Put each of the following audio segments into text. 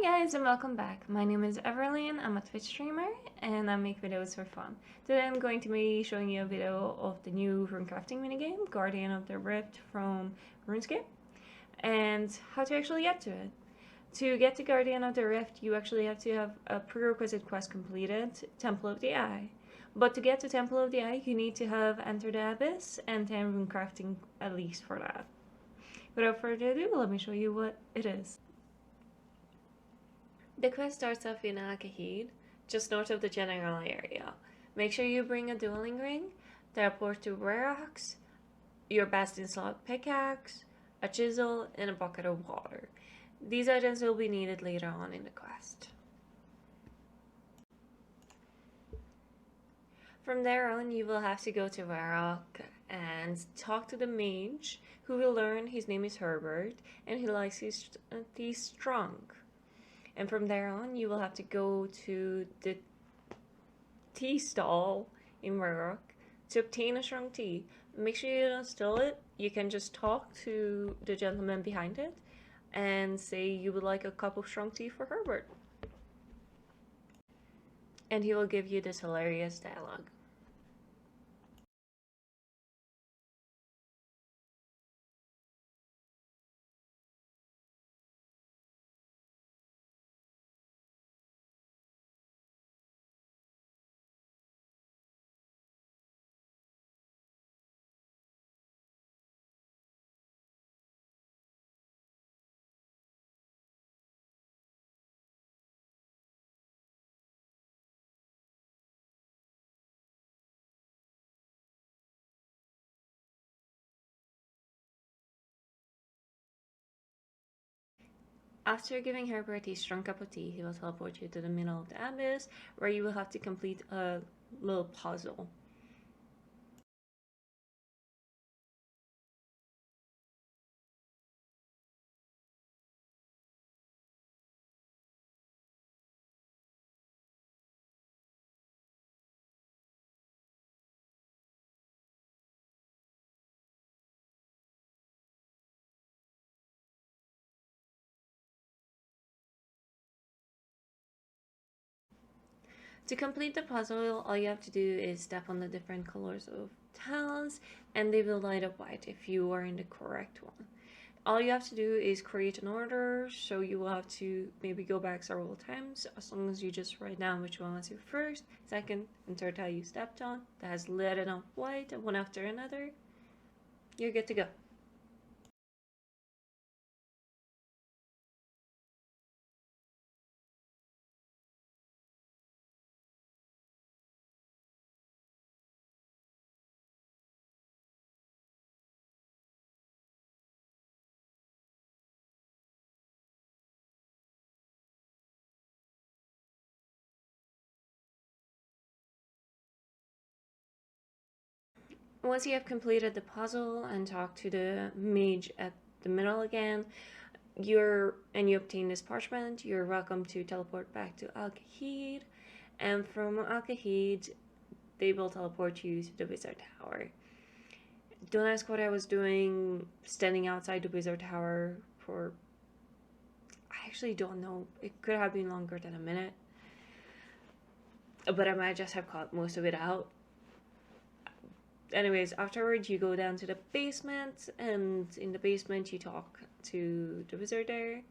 Hi guys and welcome back. My name is Everlyn, I'm a Twitch streamer and I make videos for fun. Today I'm going to be showing you a video of the new runecrafting minigame, Guardian of the Rift from Runescape, and how to actually get to it. To get to Guardian of the Rift, you actually have to have a prerequisite quest completed, Temple of the Eye. But to get to Temple of the Eye, you need to have entered the Abyss and 10 runecrafting at least for that. Without further ado, let me show you what it is. The quest starts off in Al-Kahid, just north of the general area. Make sure you bring a dueling ring, teleport to Rocks, your Bastion slot pickaxe, a chisel, and a bucket of water. These items will be needed later on in the quest. From there on, you will have to go to Varrock and talk to the mage, who will learn his name is Herbert, and he likes his tea strong. And from there on, you will have to go to the tea stall in Varrock to obtain a strong tea. Make sure you don't steal it. You can just talk to the gentleman behind it and say you would like a cup of strong tea for Herbert. And he will give you this hilarious dialogue. After giving Herbert a strong cup of tea, he will teleport you to the middle of the abyss, where you will have to complete a little puzzle. To complete the puzzle, all you have to do is step on the different colors of tiles and they will light up white if you are in the correct one. All you have to do is create an order, so you will have to maybe go back several times, as long as you just write down which one was your first, second, and third tile you stepped on that has lit up white one after another. You're good to go. Once you have completed the puzzle and talked to the mage at the middle again, you obtain this parchment, you're welcome to teleport back to Al-Kahid, and from Al-Kahid, they will teleport you to the Wizard Tower. Don't ask what I was doing standing outside the Wizard Tower for... I actually don't know. It could have been longer than a minute. But I might just have caught most of it out. Anyways, afterwards you go down to the basement, and in the basement you talk to the wizard there,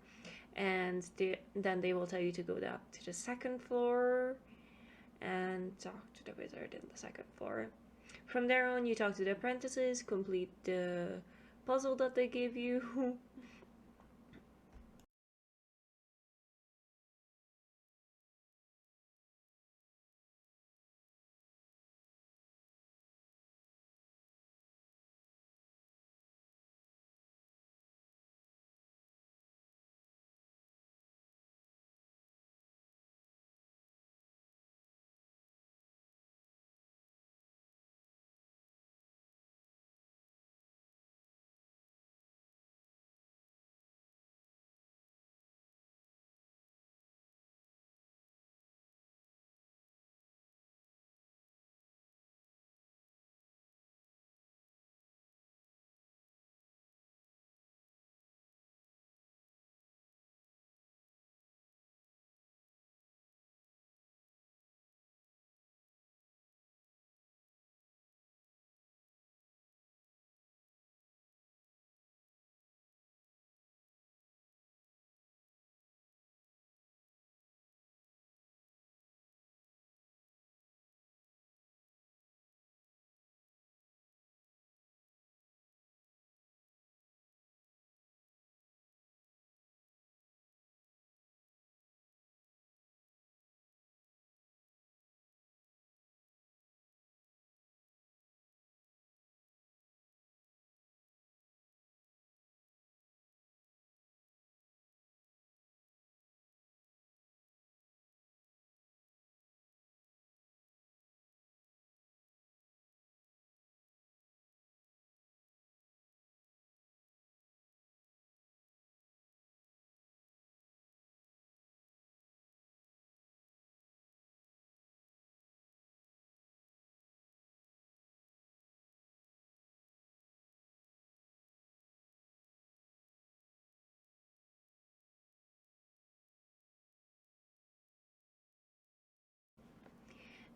and then they will tell you to go down to the second floor and talk to the wizard in the second floor. From there on, you talk to the apprentices, complete the puzzle that they gave you,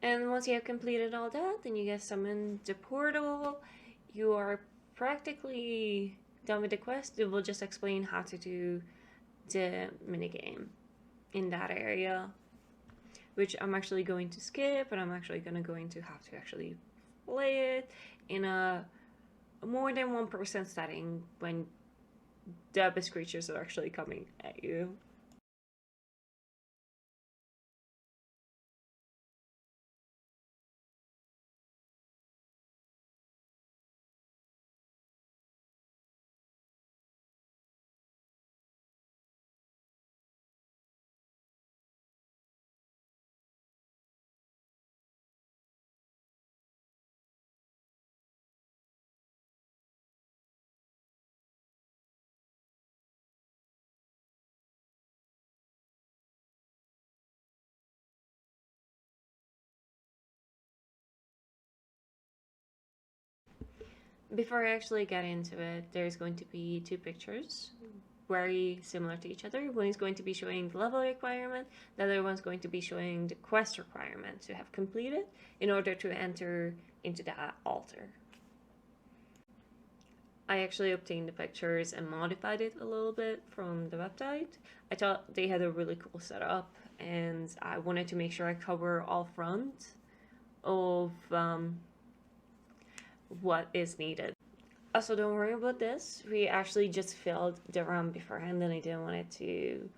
And once you have completed all that, then you get summoned the portal. You are practically done with the quest. It will just explain how to do the minigame in that area, which I'm actually going to skip, and I'm actually going to have to actually play it in a more than 1% setting when the abyss creatures are actually coming at you. Before I actually get into it, there's going to be two pictures, very similar to each other. One is going to be showing the level requirement, the other one's going to be showing the quest requirement to have completed in order to enter into that altar. I actually obtained the pictures and modified it a little bit from the website. I thought they had a really cool setup, and I wanted to make sure I cover all front of what is needed. Also, don't worry about this. We actually just filled the RAM beforehand, and I didn't want it to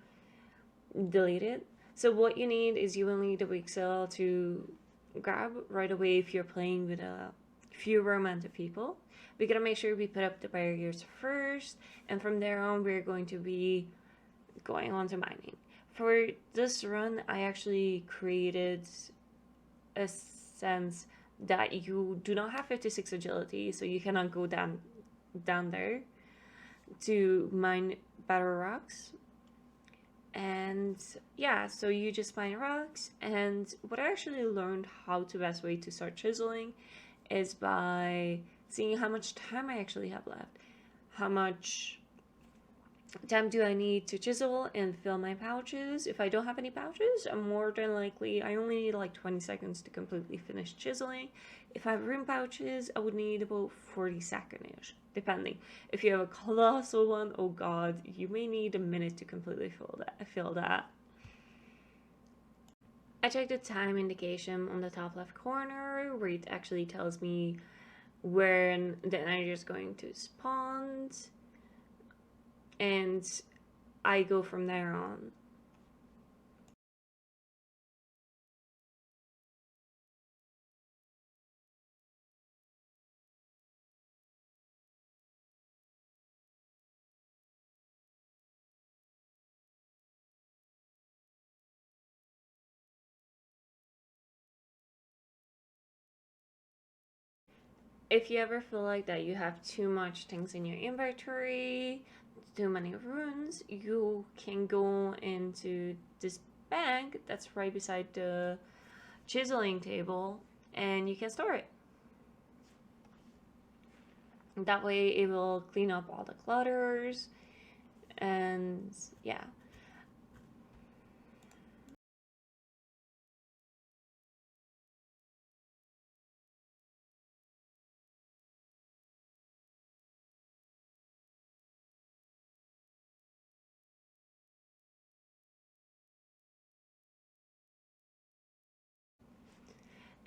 delete it. So what you need is you will need a weak cell to grab right away if you're playing with a fewer amount of people. We gotta make sure we put up the barriers first, and from there on we're going to be going on to mining. For this run, I actually created a sense that you do not have 56 agility, so you cannot go down there to mine better rocks. And yeah, so you just mine rocks. And what I actually learned how to best way to start chiseling is by seeing how much time I actually have left. How much time do I need to chisel and fill my pouches? If I don't have any pouches, I'm more than likely, I only need like 20 seconds to completely finish chiseling. If I have rune pouches, I would need about 40 seconds-ish, depending. If you have a colossal one, oh god, you may need a minute to completely fill that. I checked the time indication on the top left corner, where it actually tells me when the energy is going to spawn, and I go from there on. If you ever feel like that you have too much things in your inventory, too many runes, you can go into this bag that's right beside the chiseling table, and you can store it. That way it will clean up all the clutters, and yeah.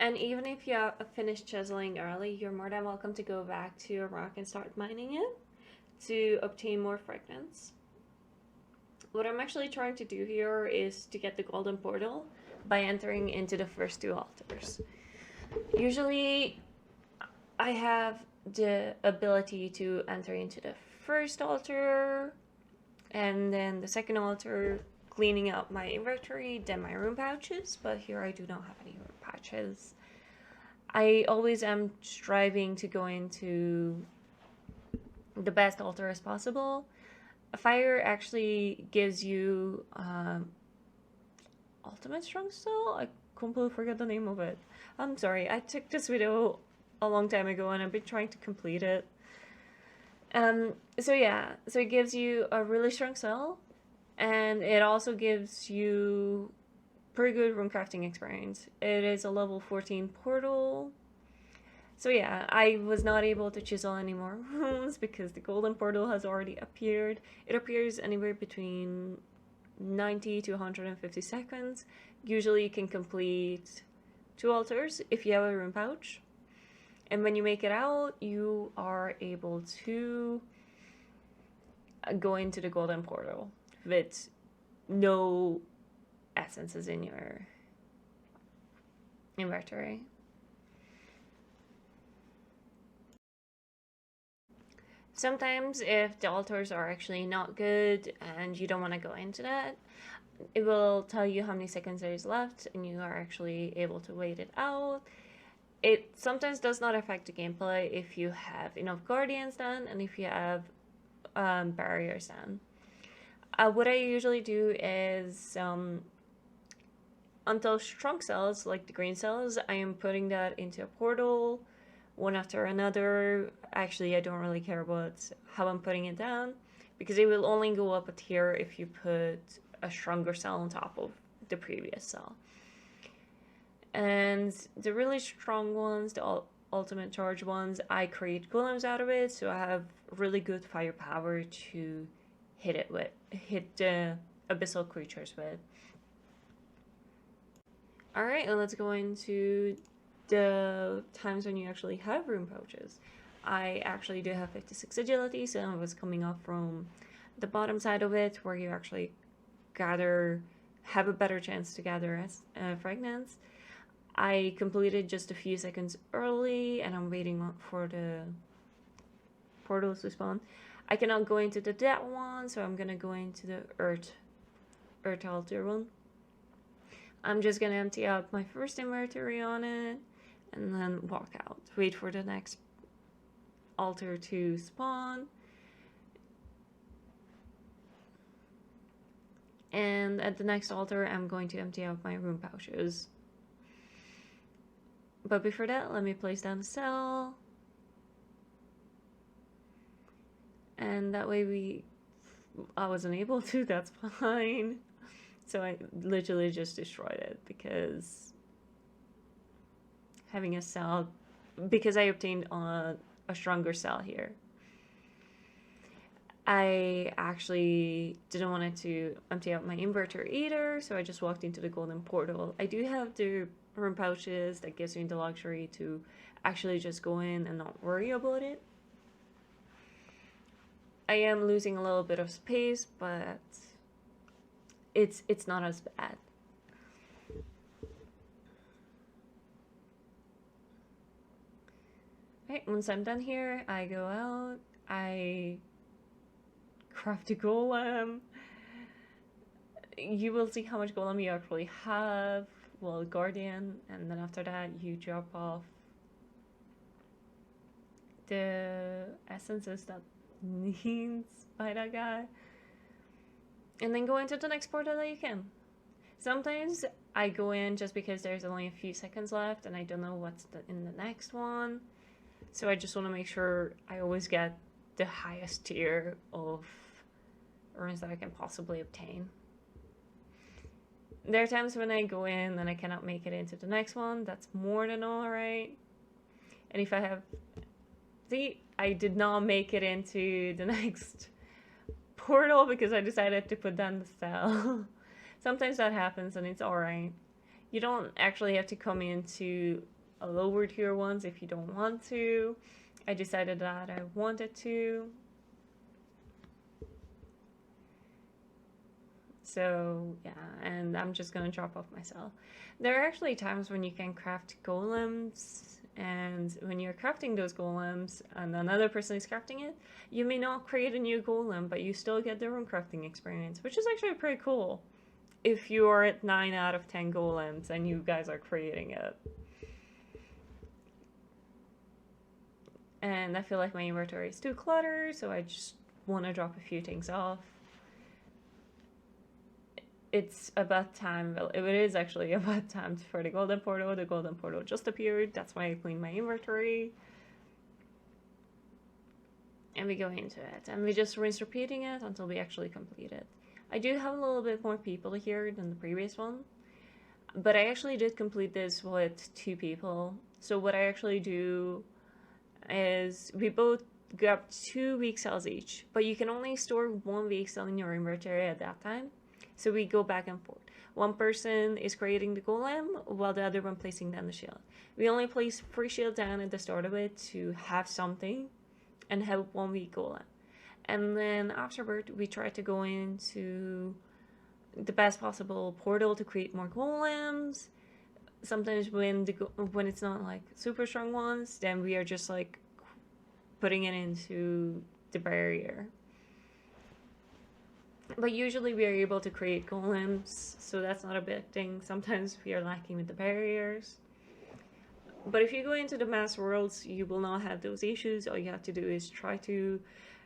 And even if you have finished chiseling early, you're more than welcome to go back to your rock and start mining it to obtain more fragments. What I'm actually trying to do here is to get the golden portal by entering into the first two altars. Usually I have the ability to enter into the first altar and then the second altar, cleaning out my inventory, then my rune pouches, but here I do not have any rune pouches. I always am striving to go into the best altar as possible. Fire actually gives you ultimate strong cell? I completely forgot the name of it. I'm sorry, I took this video a long time ago and I've been trying to complete it. So yeah, so it gives you a really strong cell, and it also gives you pretty good rune crafting experience. It is a level 14 portal. So yeah, I was not able to chisel any more runes because the golden portal has already appeared. It appears anywhere between 90 to 150 seconds. Usually you can complete 2 altars if you have a rune pouch. And when you make it out, you are able to go into the golden portal with no essences in your inventory. Sometimes if the altars are actually not good and you don't want to go into that, it will tell you how many seconds there is left and you are actually able to wait it out. It sometimes does not affect the gameplay if you have enough guardians done and if you have barriers done. What I usually do is until strong cells, like the green cells, I am putting that into a portal one after another. Actually, I don't really care about how I'm putting it down because it will only go up a tier if you put a stronger cell on top of the previous cell. And the really strong ones, the ultimate charge ones, I create golems out of it, so I have really good firepower to hit the abyssal creatures with. Alright, let's go into the times when you actually have rune pouches. I actually do have 56 agility, so I was coming up from the bottom side of it where you actually have a better chance to gather fragments. I completed just a few seconds early and I'm waiting for the portals to spawn. I cannot go into the dead one, so I'm gonna go into the earth altar one. I'm just gonna empty out my first inventory on it and then walk out. Wait for the next altar to spawn. And at the next altar, I'm going to empty out my rune pouches. But before that, let me place down the cell. And that way I wasn't able to, that's fine. So I literally just destroyed it because having a cell, because I obtained a stronger cell here. I actually didn't want to empty out my inverter either, so I just walked into the golden portal. I do have the rune pouches that gives me the luxury to actually just go in and not worry about it. I am losing a little bit of space, but it's not as bad. Right, once I'm done here, I go out, I craft a golem. You will see how much golem you actually have, well, guardian, and then after that you drop off the essences that needs by that guy, and then go into the next portal that you can. Sometimes I go in just because there's only a few seconds left and I don't know what's in the next one, so I just want to make sure I always get the highest tier of runes that I can possibly obtain. There are times when I go in and I cannot make it into the next one. That's more than alright. And if I have... See, I did not make it into the next portal because I decided to put down the cell. Sometimes that happens and it's alright. You don't actually have to come into a lower tier ones if you don't want to. I decided that I wanted to. So yeah, and I'm just gonna drop off my cell. There are actually times when you can craft golems, and when you're crafting those golems and another person is crafting it, you may not create a new golem, but you still get their own crafting experience, which is actually pretty cool. If you are at 9 out of 10 golems and you guys are creating it. And I feel like my inventory is too cluttered, so I just want to drop a few things off. It's about time, well, it is actually about time for the golden portal. The golden portal just appeared, that's why I cleaned my inventory. And we go into it, and we just rinse repeating it until we actually complete it. I do have a little bit more people here than the previous one. But I actually did complete this with 2 people. So what I actually do is we both grab 2 weak cells each, but you can only store 1 weak cell in your inventory at that time. So we go back and forth. One person is creating the golem while the other one placing down the shield. We only place 3 shield down at the start of it to have something and have 1 weak golem. And then afterward, we try to go into the best possible portal to create more golems. Sometimes when it's not like super strong ones, then we are just like putting it into the barrier. But usually we are able to create golems, so that's not a big thing. Sometimes we are lacking with the barriers. But if you go into the mass worlds, you will not have those issues. All you have to do is try to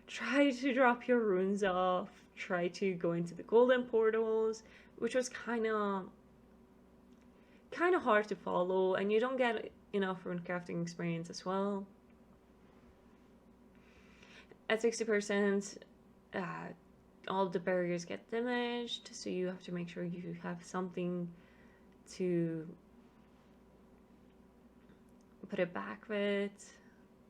drop your runes off, try to go into the golden portals, which was kind of hard to follow, and you don't get enough rune crafting experience as well. At 60%, all the barriers get damaged, so you have to make sure you have something to put it back with.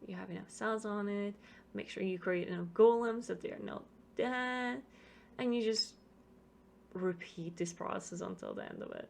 You have enough cells on it. Make sure you create enough golems that they are not dead, and you just repeat this process until the end of it.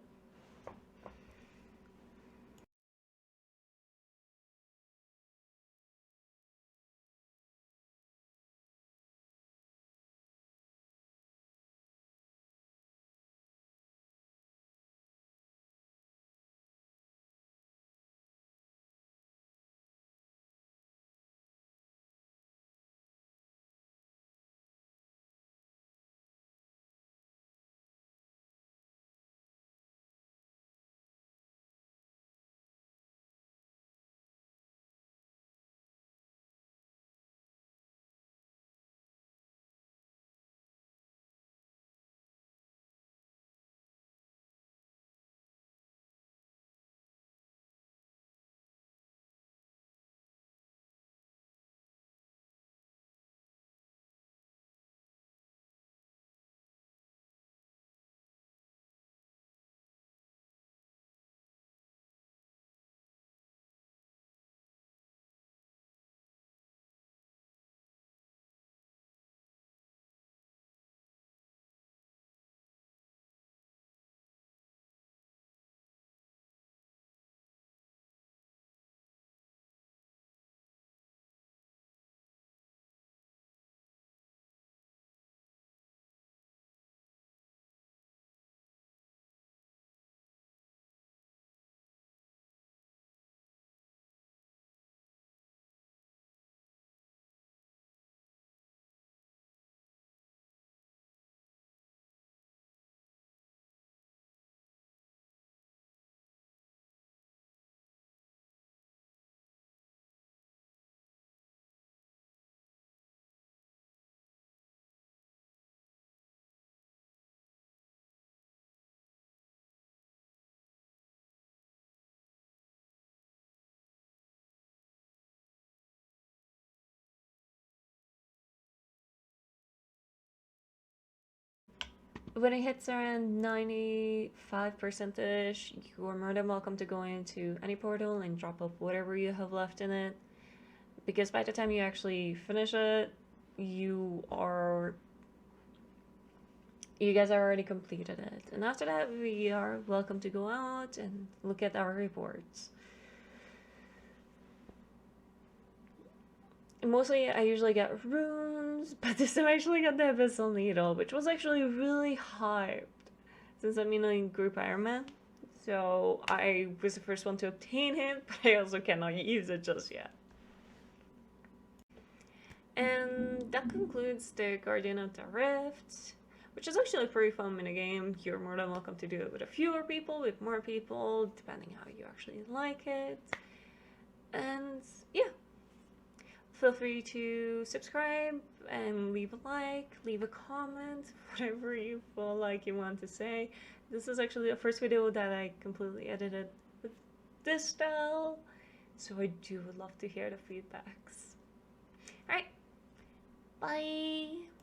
When it hits around 95%, you are more than welcome to go into any portal and drop off whatever you have left in it. Because by the time you actually finish it, you guys are already completed it. And after that, we are welcome to go out and look at our reports. Mostly I usually get runes, but this time I actually got the Abyssal Needle, which was actually really hyped since I'm in Group Ironman. So I was the first one to obtain it, but I also cannot use it just yet. And that concludes the Guardian of the Rift, which is actually a pretty fun minigame. You're more than welcome to do it with a fewer people, with more people, depending how you actually like it. And yeah. Feel free to subscribe and leave a like, leave a comment, whatever you feel like you want to say. This is actually the first video that I completely edited with this style, so I would love to hear the feedbacks. Alright, bye!